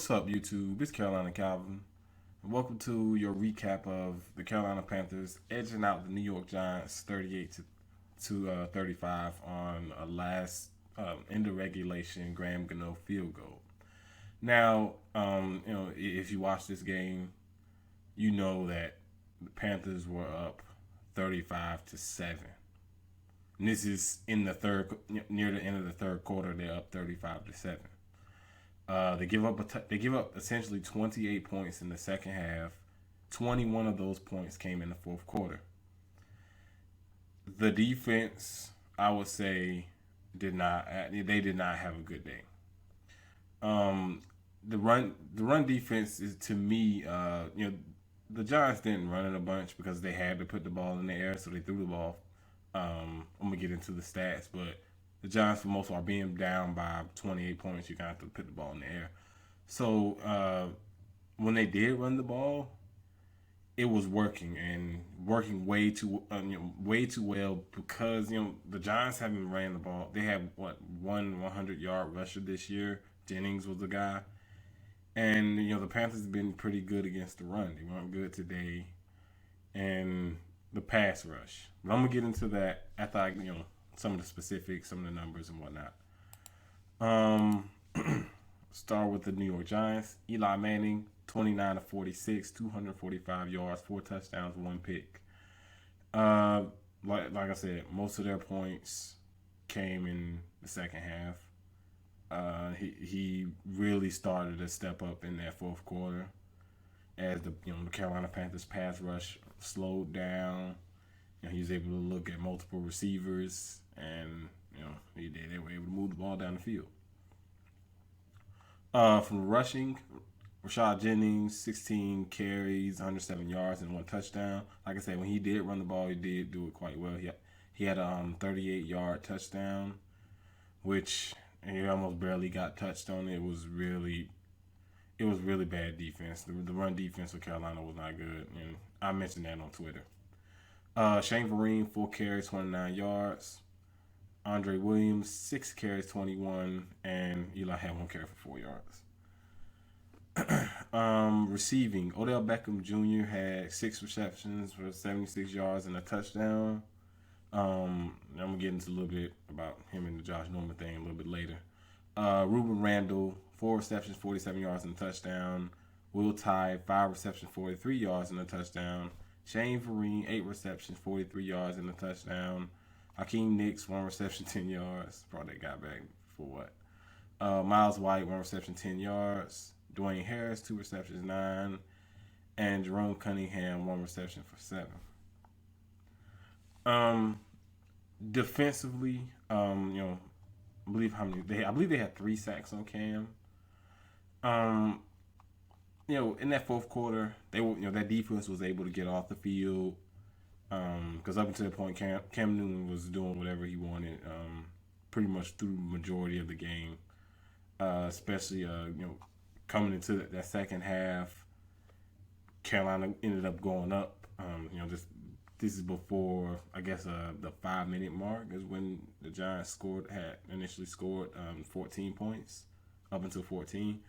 What's up, YouTube? It's Carolina Calvin. And welcome to your recap of the Carolina Panthers edging out the New York Giants 38 to 35 on a last end of regulation Graham Gano field goal. Now, if you watch this game, you know that the Panthers were up 35-7. And this is in the near the end of the third quarter. They're up 35-7. They give up essentially 28 points in the second half. 21 of those points came in the fourth quarter. The defense, I would say, did not have a good day. The run defense is, to me, the Giants didn't run it a bunch because they had to put the ball in the air, so they threw the ball. I'm gonna get into the stats, but the Giants, for most part, being down by 28 points, you kind of have to put the ball in the air. So when they did run the ball, it was working and working way too well because the Giants haven't ran the ball. They have one 100-yard rusher this year. Jennings was the guy, and the Panthers have been pretty good against the run. They weren't good today, and the pass rush. But I'm gonna get into that after some of the specifics, some of the numbers and whatnot. Um, Start with the New York Giants. Eli Manning, 29 of 46, 245 yards, 4 touchdowns, 1 pick. Like I said, most of their points came in the second half. He really started to step up in that fourth quarter as the Carolina Panthers pass rush slowed down. He was able to look at multiple receivers, and they were able to move the ball down the field. From rushing, Rashad Jennings, 16 carries, 107 yards, and 1 touchdown. Like I said, when he did run the ball, he did do it quite well. He had a 38-yard touchdown, which he almost barely got touched on. It was really bad defense. The run defense for Carolina was not good, and I mentioned that on Twitter. Shane Vereen, 4 carries, 29 yards. Andre Williams, 6 carries, 21, and Eli had 1 carry for 4 yards. Receiving, Odell Beckham Jr. had 6 receptions for 76 yards and a touchdown. I'm gonna get into a little bit about him and the Josh Norman thing a little bit later. Ruben Randall, 4 receptions, 47 yards and a touchdown. Will Tye, 5 receptions, 43 yards and a touchdown. Shane Vereen, 8 receptions, 43 yards and a touchdown. Hakeem Nicks, 1 reception, 10 yards. Brought that guy back for what? Miles White, 1 reception, 10 yards. Dwayne Harris, 2 receptions, 9. And Jerome Cunningham, 1 reception for 7. Defensively, I believe they had 3 sacks on Cam. In that fourth quarter, that defense was able to get off the field. Because up until the point, Cam Newton was doing whatever he wanted, pretty much through the majority of the game. Especially, coming into that second half, Carolina ended up going up. This is before, I guess, the 5-minute mark is when the Giants had initially scored 14 points, up until 14.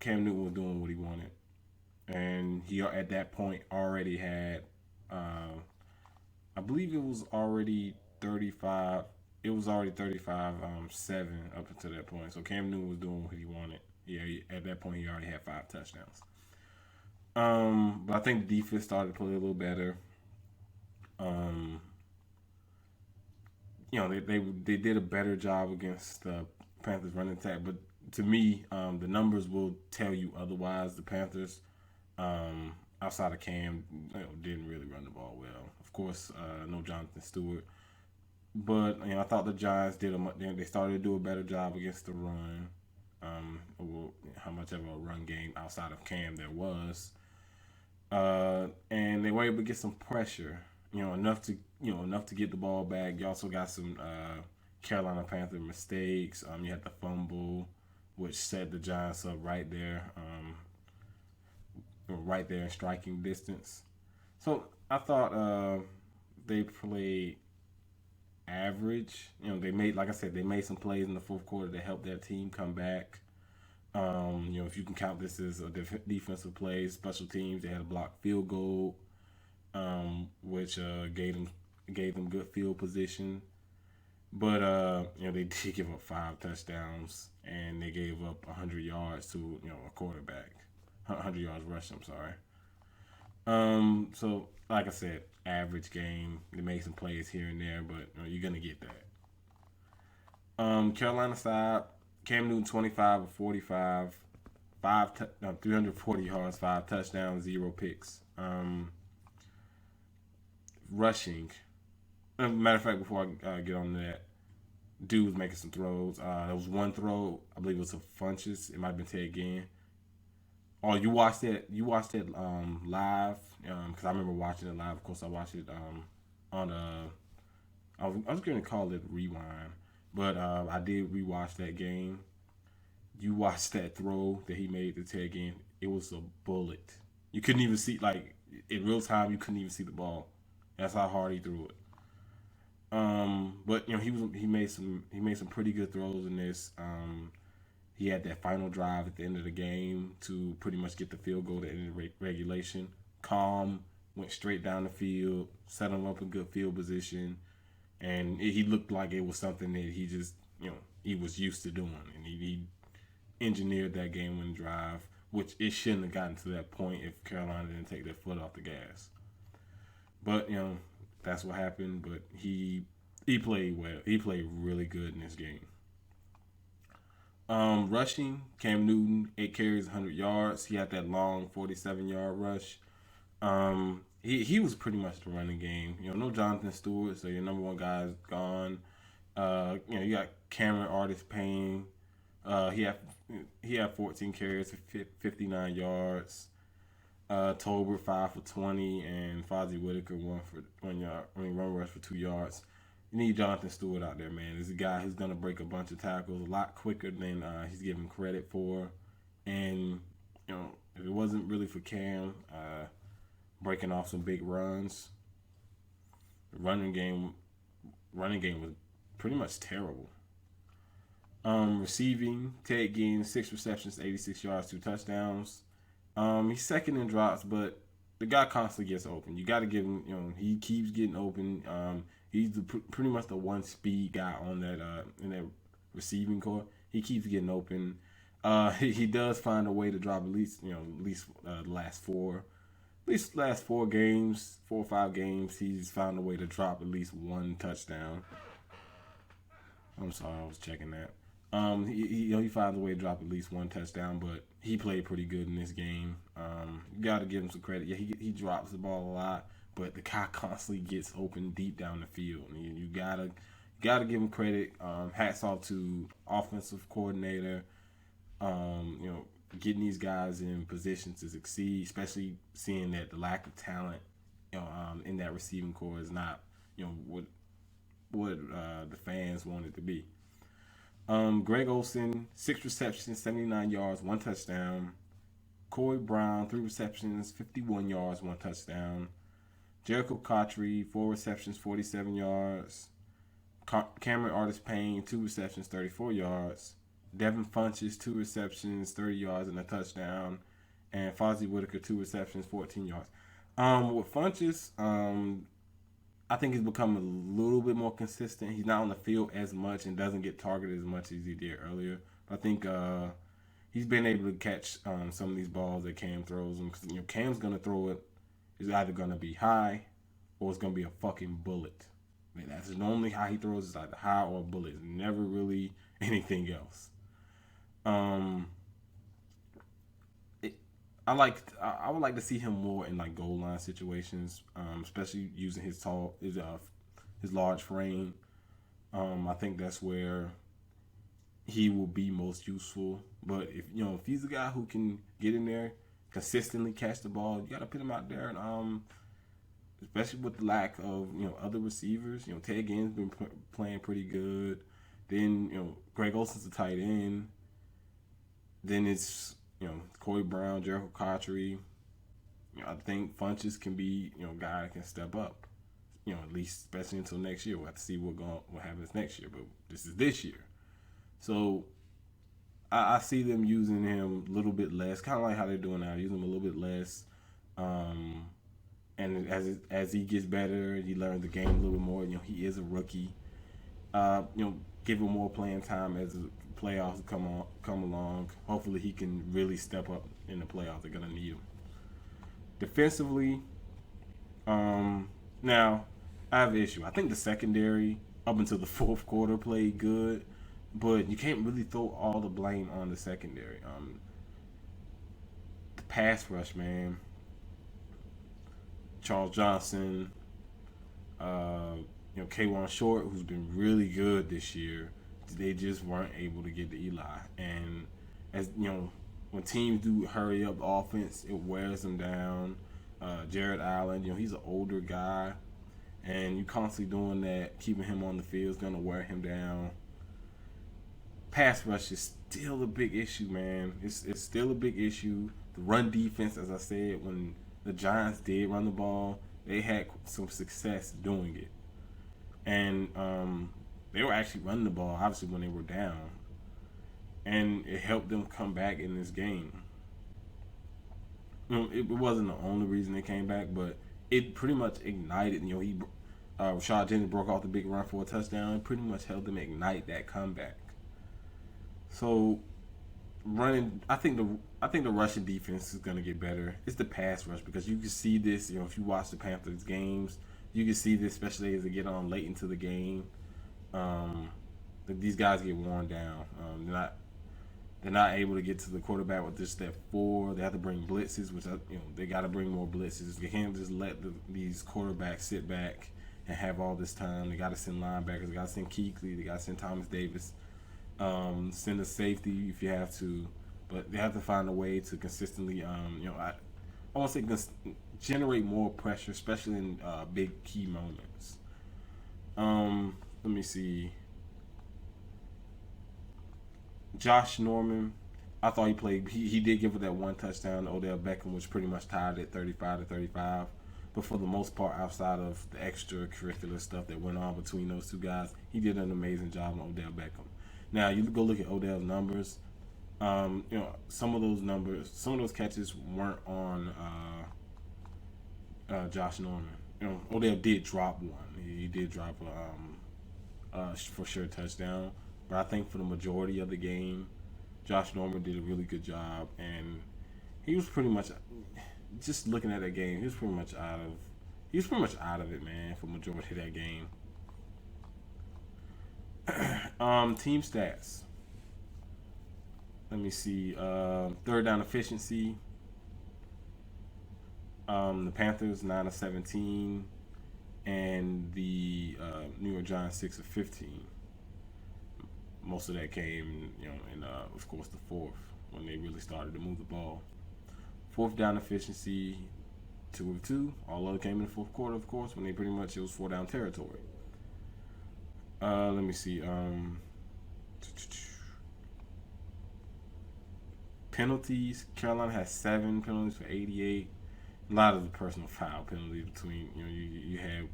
Cam Newton was doing what he wanted, and he at that point already had. I believe it was already 35. It was already 35-7 up until that point. So Cam Newton was doing what he wanted. At that point he already had 5 touchdowns. But I think the defense started to play a little better. They did a better job against the Panthers running attack. But to me, the numbers will tell you otherwise. The Panthers. Outside of Cam, didn't really run the ball well. Of course, no Jonathan Stewart, but I thought the Giants they started to do a better job against the run. How much of a run game outside of Cam there was, and they were able to get some pressure. Enough to get the ball back. You also got some Carolina Panther mistakes. You had the fumble, which set the Giants up right there. Right there in striking distance. So I thought they played average. They made some plays in the fourth quarter to help their team come back. If you can count this as a defensive play, special teams, they had a blocked field goal, which gave them good field position. But they did give up 5 touchdowns, and they gave up 100 yards to a quarterback, 100 yards rushing. I'm sorry. So like I said, average game. They made some plays here and there, but you're gonna get that. Carolina side, Cam Newton 25 of 45, 340 yards, 5 touchdowns, 0 picks. Rushing. Matter of fact, before I get on to that, dude was making some throws. There was one throw, I believe it was a Funches. It might have been Ted Ginn. Oh, you watched that? You watched it live? Because I remember watching it live. Of course, I watched it on I was going to call it rewind, but I did rewatch that game. You watched that throw that he made to Ted Ginn. It was a bullet. You couldn't even see, like, in real time. You couldn't even see the ball. That's how hard he threw it. But he made some pretty good throws in this. He had that final drive at the end of the game to pretty much get the field goal to end the regulation. Calm, went straight down the field, set him up in good field position, and he looked like it was something that he just he was used to doing, and he engineered that game-winning drive, which it shouldn't have gotten to that point if Carolina didn't take their foot off the gas. But that's what happened. But he played well. He played really good in this game. Rushing, Cam Newton, 8 carries, 100 yards. He had that long 47-yard rush. He was pretty much the running game. No Jonathan Stewart, so your number one guy is gone. You got Cameron Artis Payne. He had 14 carries, 59 yards. Tolbert 5 for 20, and Fozzie Whitaker 1 yard. Run rush for 2 yards. You need Jonathan Stewart out there, man. This is a guy who's gonna break a bunch of tackles a lot quicker than he's given credit for. And if it wasn't really for Cam breaking off some big runs, the running game was pretty much terrible. Receiving, Ted Ginn, 6 receptions, 86 yards, 2 touchdowns. He's second in drops, but the guy constantly gets open. You got to give him, he keeps getting open. He's pretty much the one speed guy on that in that receiving core. He keeps getting open. He does find a way to drop at least the last 4 games, 4 or 5 games. He's found a way to drop at least 1 touchdown. I'm sorry, I was checking that. He finds a way to drop at least 1 touchdown, but he played pretty good in this game. You got to give him some credit. Yeah, he drops the ball a lot, but the guy constantly gets open deep down the field. And you gotta give him credit. Hats off to offensive coordinator. Getting these guys in position to succeed, especially seeing that the lack of talent, in that receiving core is not, what the fans want it to be. Greg Olsen, 6 receptions, 79 yards, 1 touchdown. Corey Brown, 3 receptions, 51 yards, 1 touchdown. Jericho Cotry, 4 receptions, 47 yards. Cameron Artis Payne, 2 receptions, 34 yards. Devin Funches, 2 receptions, 30 yards, and a touchdown. And Fozzie Whitaker, 2 receptions, 14 yards. With Funches, I think he's become a little bit more consistent. He's not on the field as much and doesn't get targeted as much as he did earlier. But I think he's been able to catch some of these balls that Cam throws him. Because Cam's going to throw it. It's either going to be high or it's going to be a fucking bullet. I mean, that's normally how he throws. It's either high or a bullet. It's never really anything else. I would like to see him more in like goal line situations, especially using his large frame. I think that's where he will be most useful. But if he's a guy who can get in there, consistently catch the ball, you got to put him out there, and especially with the lack of other receivers. Ted Ginn's been playing pretty good. Then Greg Olsen's a tight end. Then it's Corey Brown, Jericho Cotry. I think Funches can be a guy that can step up. At least especially until next year. We'll have to see what happens next year. But this is this year, so I see them using him a little bit less, kind of like how they're doing now, using him a little bit less. Um, and as he gets better, he learns the game a little bit more. He is a rookie. Give him more playing time as the playoffs come along. Hopefully, he can really step up in the playoffs. They're gonna need him. Defensively, now I have an issue. I think the secondary up until the fourth quarter played good, but you can't really throw all the blame on the secondary. The pass rush, man. Charles Johnson, uh, K'Wan Short, who's been really good this year. They just weren't able to get to Eli, and as when teams do hurry up offense, it wears them down. Jared Allen, he's an older guy, and you constantly doing that, keeping him on the field is gonna wear him down. Pass rush is still a big issue, man. It's still a big issue. The run defense, as I said, when the Giants did run the ball, they had some success doing it, and they were actually running the ball, obviously, when they were down, and it helped them come back in this game. It wasn't the only reason they came back, but it pretty much ignited. Rashad Jennings broke off the big run for a touchdown. It pretty much helped them ignite that comeback. So, I think the Russian defense is going to get better. It's the pass rush, because you can see this. If you watch the Panthers games, you can see this, especially as they get on late into the game. That these guys get worn down. They're not able to get to the quarterback with just that 4. They have to bring blitzes, which they got to bring more blitzes. They can't just let these quarterbacks sit back and have all this time. They got to send linebackers. They got to send Kuechly. They got to send Thomas Davis. Send a safety if you have to, but they have to find a way to consistently, I want to say generate more pressure, especially in big key moments. Let me see. Josh Norman, I thought he played. He did give it that one touchdown. Odell Beckham was pretty much tied at 35-35. But for the most part, outside of the extracurricular stuff that went on between those two guys, he did an amazing job on Odell Beckham. Now you go look at Odell's numbers. Some of those catches weren't on Josh Norman. Odell did drop one. He did drop a for sure touchdown. But I think for the majority of the game, Josh Norman did a really good job, and he was pretty much, just looking at that game, he was pretty much out of it, man, for the majority of that game. Team stats. Let me see. Third down efficiency. The Panthers 9 of 17, and the New York Giants 6 of 15. Most of that came, in of course the fourth, when they really started to move the ball. Fourth down efficiency, 2 of 2. All of it came in the fourth quarter, of course, when it was 4 down territory. Let me see. Penalties. Carolina has 7 penalties for 88. A lot of the personal foul penalties between, you had.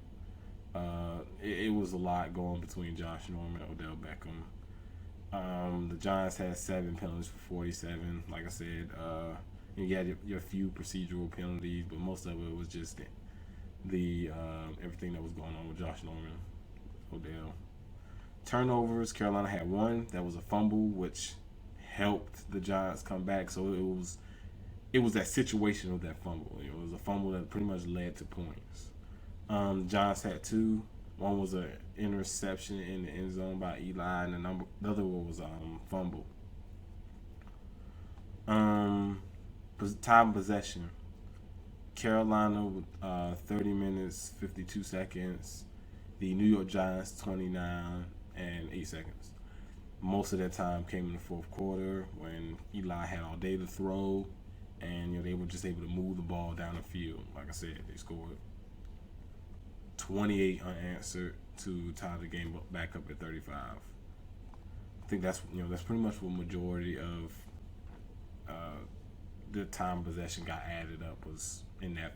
It was a lot going between Josh Norman and Odell Beckham. The Giants had 7 penalties for 47. Like I said, you had your few procedural penalties, but most of it was just the everything that was going on with Josh Norman, Odell. Turnovers. Carolina had 1. That was a fumble, which helped the Giants come back. So it was that situation of that fumble. It was a fumble that pretty much led to points. The Giants had 2. One was an interception in the end zone by Eli, and the other one was fumble. Time possession. Carolina with 30 minutes, 52 seconds. The New York Giants 29 and 8 seconds. Most of that time came in the fourth quarter when Eli had all day to throw, and they were just able to move the ball down the field. Like I said, they scored 28 unanswered to tie the game back up at 35. I think that's pretty much what majority of the time possession got added up was in that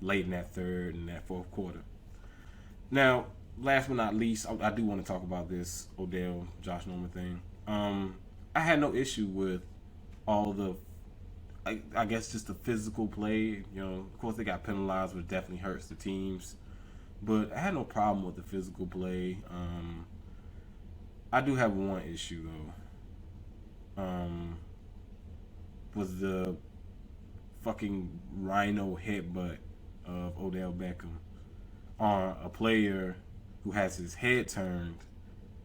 late in that third and that fourth quarter. Now, last but not least, I do want to talk about this Odell Josh Norman thing. I had no issue with all the, I guess, just the physical play. Of course, they got penalized, which definitely hurts the teams. But I had no problem with the physical play. I do have one issue though. Was the fucking rhino headbutt of Odell Beckham on a player who has his head turned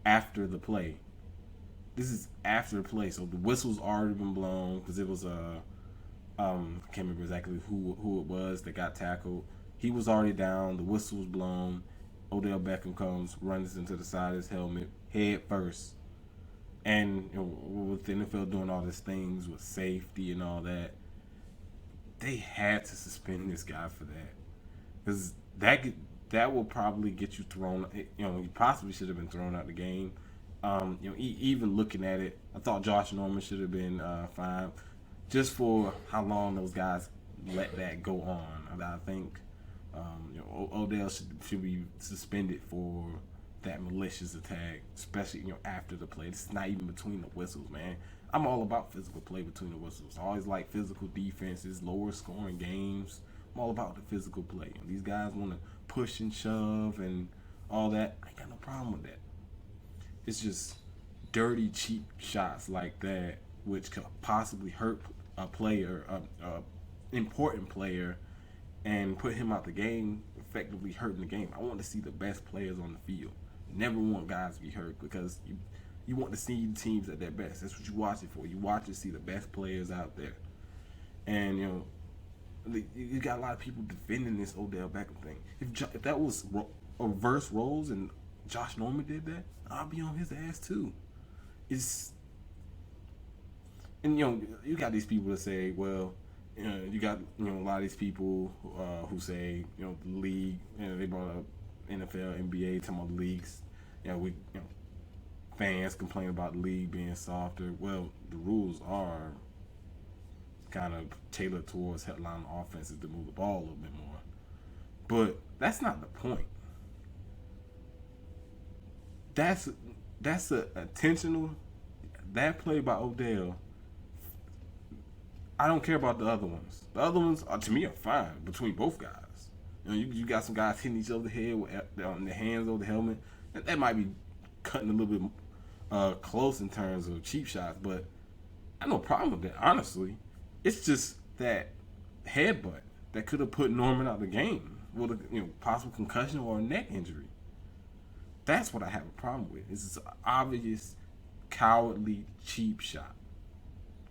after the play. This is after the play, so the whistle's already been blown because it was a I can't remember exactly who it was that got tackled. He was already down. The whistle was blown. Odell Beckham comes, runs into the side of his helmet, head first. And with the NFL doing all these things with safety and all that, they had to suspend this guy for that because that will probably get you thrown. You possibly should have been thrown out the game. Even looking at it, I thought Josh Norman should have been fined just for how long those guys let that go on. I think Odell should be suspended for that malicious attack, especially after the play. It's not even between the whistles, man. I'm all about physical play between the whistles. I always like physical defenses, lower scoring games. I'm all about the physical play. These guys want to push and shove and all that. I ain't got no problem with that. It's just dirty, cheap shots like that, which could possibly hurt a player, a important player, and put him out the game, effectively hurting the game. I want to see the best players on the field. Never want guys to be hurt because you want to see teams at their best. That's what you watch it for. You watch to see the best players out there. And you got a lot of people defending this Odell Beckham thing. If that was reverse roles and Josh Norman did that, I'll be on his ass too. And you got these people that say, well, you got a lot of these people who say the league. They brought up NFL, NBA, talking about the leagues. Fans complain about the league being softer. Well, the rules are kind of tailored towards headline offenses to move the ball a little bit more. But that's not the point. That's a intentional. That play by Odell. I don't care about the other ones. The other ones, to me, are fine between both guys. You got some guys hitting each other the head with on their hands over the helmet. That might be cutting a little bit close in terms of cheap shots, but I have no problem with that, honestly. It's just that headbutt that could have put Norman out of the game with a possible concussion or a neck injury. That's what I have a problem with. It's an obvious, cowardly, cheap shot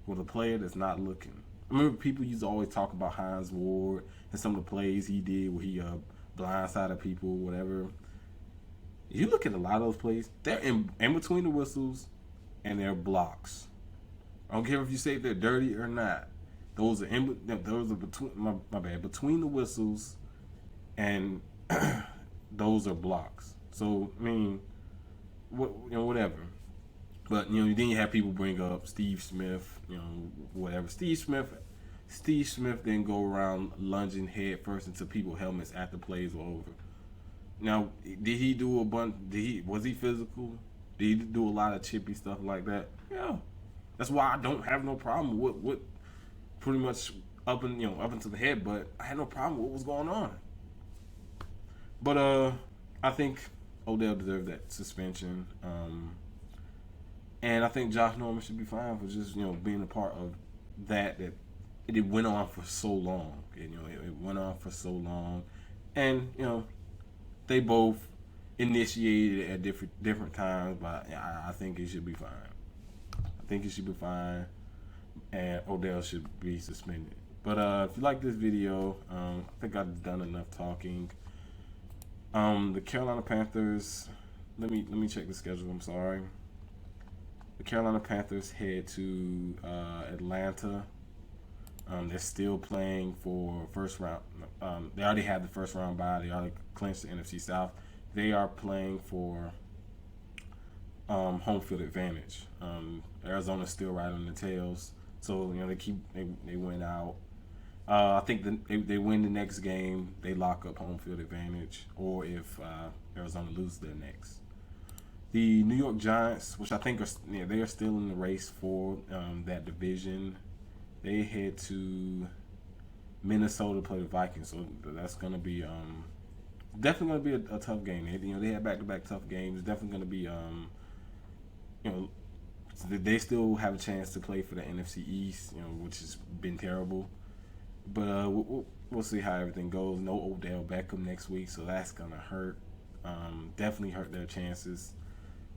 with a player that's not looking. I remember people used to always talk about Hines Ward and some of the plays he did where he blindsided people, whatever. You look at a lot of those plays, they're in between the whistles and they're blocks. I don't care if you say they're dirty or not. Those are between between the whistles and those are blocks. So I mean, whatever. But then you have people bring up Steve Smith, whatever. Steve Smith then go around lunging head first into people's helmets after plays were over. Now, did he do a bunch? Was he physical? Did he do a lot of chippy stuff like that? Yeah. That's why I don't have no problem with pretty much up into the head. But I had no problem with what was going on. But I think Odell deserved that suspension. And I think Josh Norman should be fine for just being a part of that it went on for so long. And, it went on for so long, and they both initiated it at different times. But I think it should be fine. I think it should be fine, and Odell should be suspended. But if you like this video, I think I've done enough talking. The Carolina Panthers. Let me check the schedule. I'm sorry. The Carolina Panthers head to Atlanta. They're still playing for first round. They already had the first round bye. They already clinched the NFC South. They are playing for home field advantage. Arizona's still right on the tails, so they went out. I think they win the next game, they lock up home field advantage, or if Arizona loses their next. The New York Giants, which I think are they are still in the race for that division. They head to Minnesota to play the Vikings, so that's gonna be definitely gonna be a tough game. They had back-to-back tough games. Definitely gonna be you know they still have a chance to play for the NFC East, which has been terrible. But we'll see how everything goes. No Odell Beckham next week, so that's gonna hurt. Definitely hurt their chances.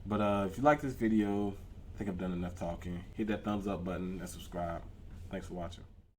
But if you like this video, I think I've done enough talking. Hit that thumbs up button and subscribe. Thanks for watching.